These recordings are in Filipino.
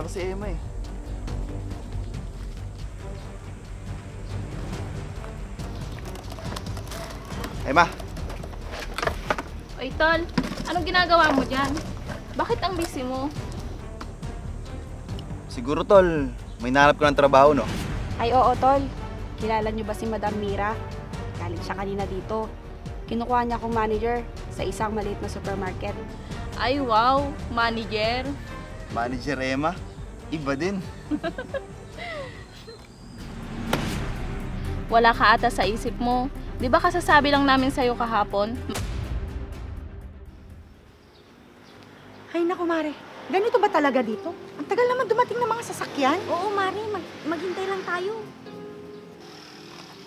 pala si Emma eh. Emma! Oy, Tol, anong ginagawa mo dyan? Bakit ang busy mo? Siguro, Tol, may nahanap ko ng trabaho, no? Ay oo, Tol. Kilala niyo ba si Madam Mira? Galing siya kanina dito. Kinukuha niya akong manager sa isang maliit na supermarket. Ay, wow, manager. Manager Emma? Iba din. Wala ka ata sa isip mo. Di ba kasasabi lang namin sa'yo kahapon? Ay naku, Mare. Ganito ba talaga dito? Ang tagal naman dumating ng mga sasakyan. Oo, Mari. Maghintay lang tayo.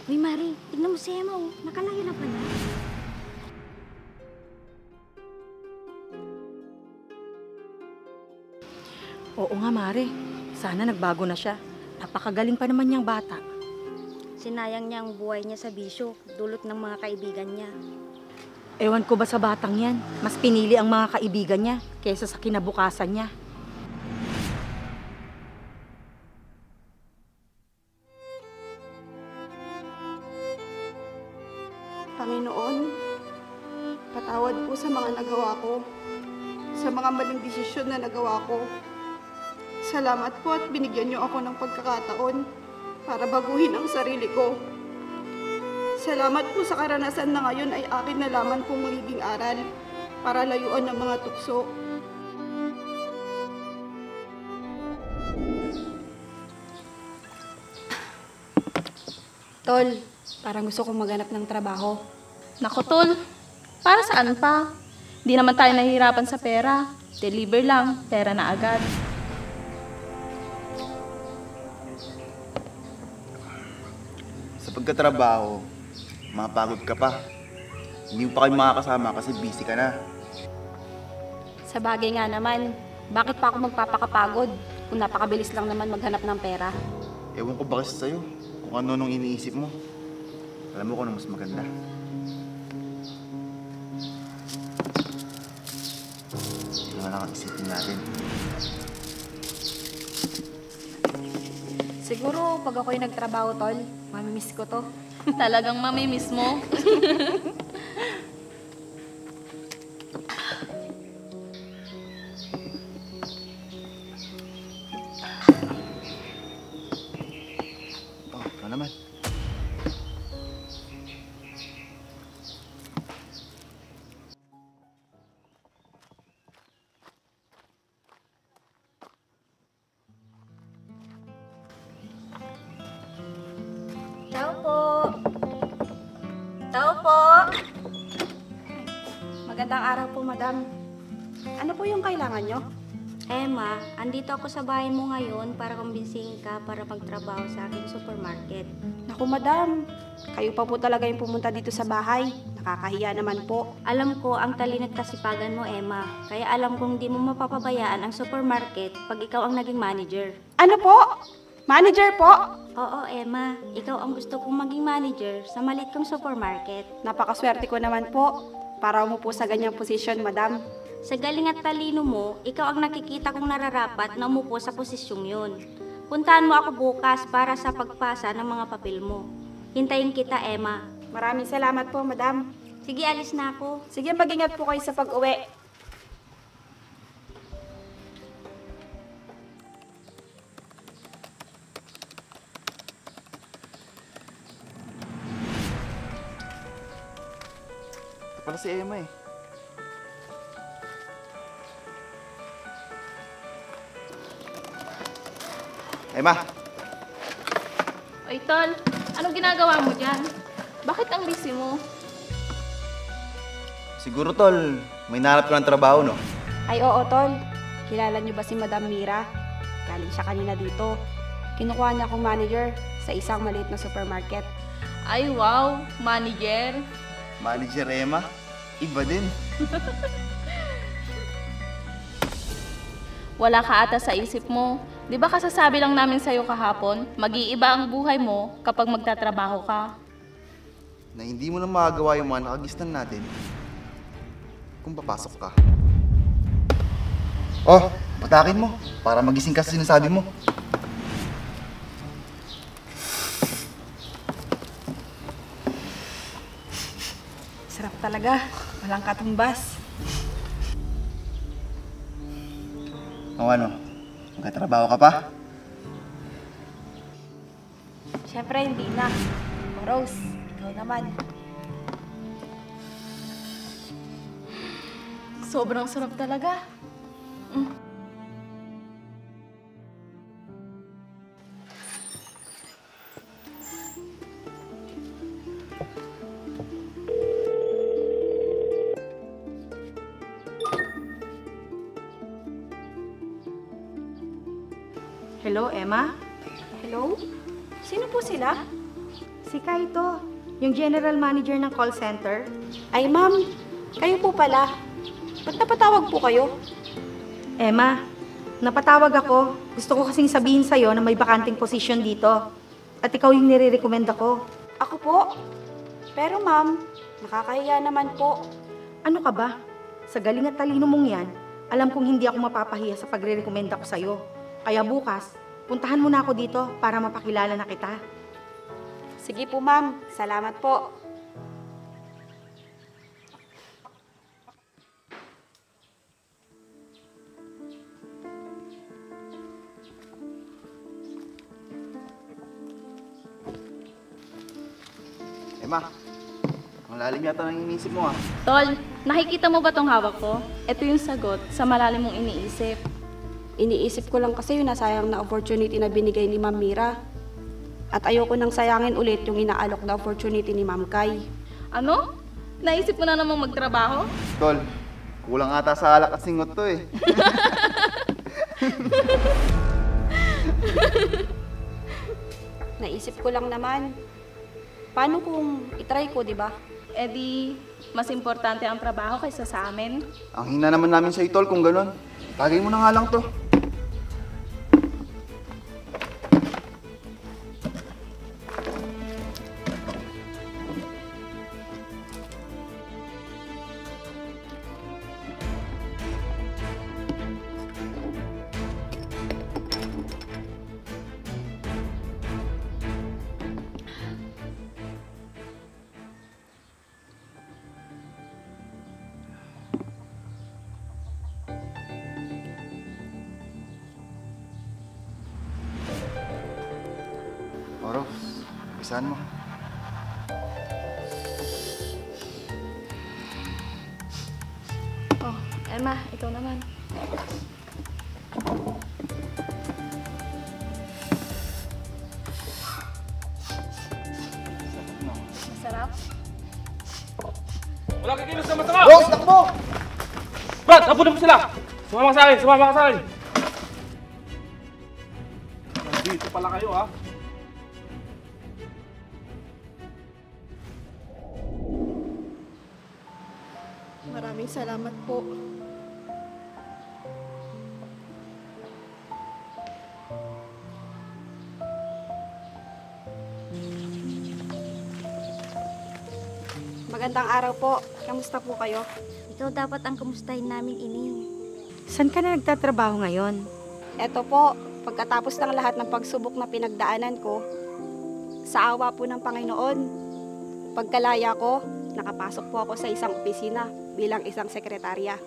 Uy, Mari. Tignan mo si Emma, oh. Nakalayo na pala. Oo nga, Mare. Sana nagbago na siya. Napakagaling pa naman niyang bata. Sinayang niya ang buhay niya sa bisyo, dulot ng mga kaibigan niya. Ewan ko ba sa batang yan? Mas pinili ang mga kaibigan niya kaysa sa kinabukasan niya. Panginoon, patawad po sa mga nagawa ko, sa mga maling desisyon na nagawa ko. Salamat po at binigyan niyo ako ng pagkakataon para baguhin ang sarili ko. Salamat po sa karanasan na ngayon ay akin na lamang pong magiging aral para layuan ng mga tukso. Tol, parang gusto kong maghanap ng trabaho. Naku, Tol, para saan pa? Di naman tayo nahihirapan sa pera. Deliver lang, pera na agad. Sa pagkatrabaho, mapagod ka pa. Hindi mo pa kayo makakasama kasi busy ka na. Sa bagay nga naman, bakit pa ako magpapakapagod kung napakabilis lang naman maghanap ng pera? Ewan ko ba kasi sa'yo kung ano nung iniisip mo. Alam mo kung ano mas maganda. Ano lang ang isipin natin. Siguro pag ako'y nagtrabaho, Tol, mamimiss ko to. Talagang mamimiss mo. Oh, ano naman? Tao po. Tao po. Magandang araw po, madam. Ano po yung kailangan nyo? Emma, andito ako sa bahay mo ngayon para kumbinsihin ka para magtrabaho sa aking supermarket. Naku, madam. Kayo pa po talaga yung pumunta dito sa bahay. Nakakahiya naman po. Alam ko ang talino at kasipagan mo, Emma. Kaya alam kong di mo mapapabayaan ang supermarket pag ikaw ang naging manager. Ano po? Manager po? Oo, Emma. Ikaw ang gusto kong maging manager sa maliit kong supermarket. Napakaswerte ko naman po para umupo sa ganyang posisyon, madam. Sa galing at talino mo, ikaw ang nakikita kong nararapat na umupo sa posisyong yun. Puntahan mo ako bukas para sa pagpasa ng mga papel mo. Hintayin kita, Emma. Maraming salamat po, madam. Sige, alis na ako. Sige, mag-ingat po kayo sa pag-uwi. Ito pala si Emma eh. Emma! Oy, Tol, anong ginagawa mo dyan? Bakit ang busy mo? Siguro, Tol, may nahanap ko ng trabaho, no? Ay oo, Tol. Kilala niyo ba si Madam Mira? Galing siya kanina dito. Kinukuha niya akong manager sa isang maliit na supermarket. Ay, wow, manager. Manager Emma? Iba din. Wala ka ata sa isip mo. Di ba kasasabi lang namin sa'yo kahapon, mag-iiba ang buhay mo kapag magtatrabaho ka? Na hindi mo na magagawa yung mga nakagisnan natin kung papasok ka. Oh, Patakin mo, para magising ka sa sinasabi mo. Sarap talaga. Walang katumbas. O ano, magkatrabaho ka pa? Siyempre, hindi na. Rose, ikaw naman. Sobrang sarap talaga. Hello, Emma? Hello? Sino po sila? Si Kaito, yung general manager ng call center. Ay, ma'am. Kayo po pala. Ba't napatawag po kayo? Emma, napatawag ako. Gusto ko kasing sabihin sa'yo na may bakanting posisyon dito. At ikaw yung nire-recommend ako. Ako po. Pero ma'am, nakakahiya naman po. Ano ka ba? Sa galing at talino mong yan, alam kong hindi ako mapapahiya sa pagre-recommend ako sa'yo. Kaya bukas, puntahan mo na ako dito para mapakilala na kita. Sige po, ma'am. Salamat po. Emma, ang lalim yata ng iniisip mo ah. Tol, nakikita mo ba tong hawak ko? Ito yung sagot sa malalim mong iniisip. Iniisip ko lang kasi yung nasayang na opportunity na binigay ni Ma'am Mira. At ayoko nang sayangin ulit yung inaalok na opportunity ni Ma'am Kai. Ano? Naisip mo na namang magtrabaho? Tol, kulang ata sa alak at singot to eh. Naisip ko lang naman. Paano kung itry ko, di ba? Eh di, mas importante ang trabaho kaysa sa amin. Ang hina naman namin sa Tol kung ganun. Tagay mo na nga lang to. Oros, pisahan mo. Oh, Emma, ikaw naman. Masarap? Wala kikilos na masama! Rose, takbo! Brad, napunin mo sila! Sumama ka sa akin! Sumama ka sa akin! Nandito pala kayo, ha? Maraming salamat po. Magandang araw po. Kamusta po kayo? Ikaw dapat ang kamustahin namin, Ining. Saan ka na nagtatrabaho ngayon? Eto po, pagkatapos ng lahat ng pagsubok na pinagdaanan ko, sa awa po ng Panginoon, pagkalaya ko, nakapasok po ako sa isang opisina bilang isang sekretarya.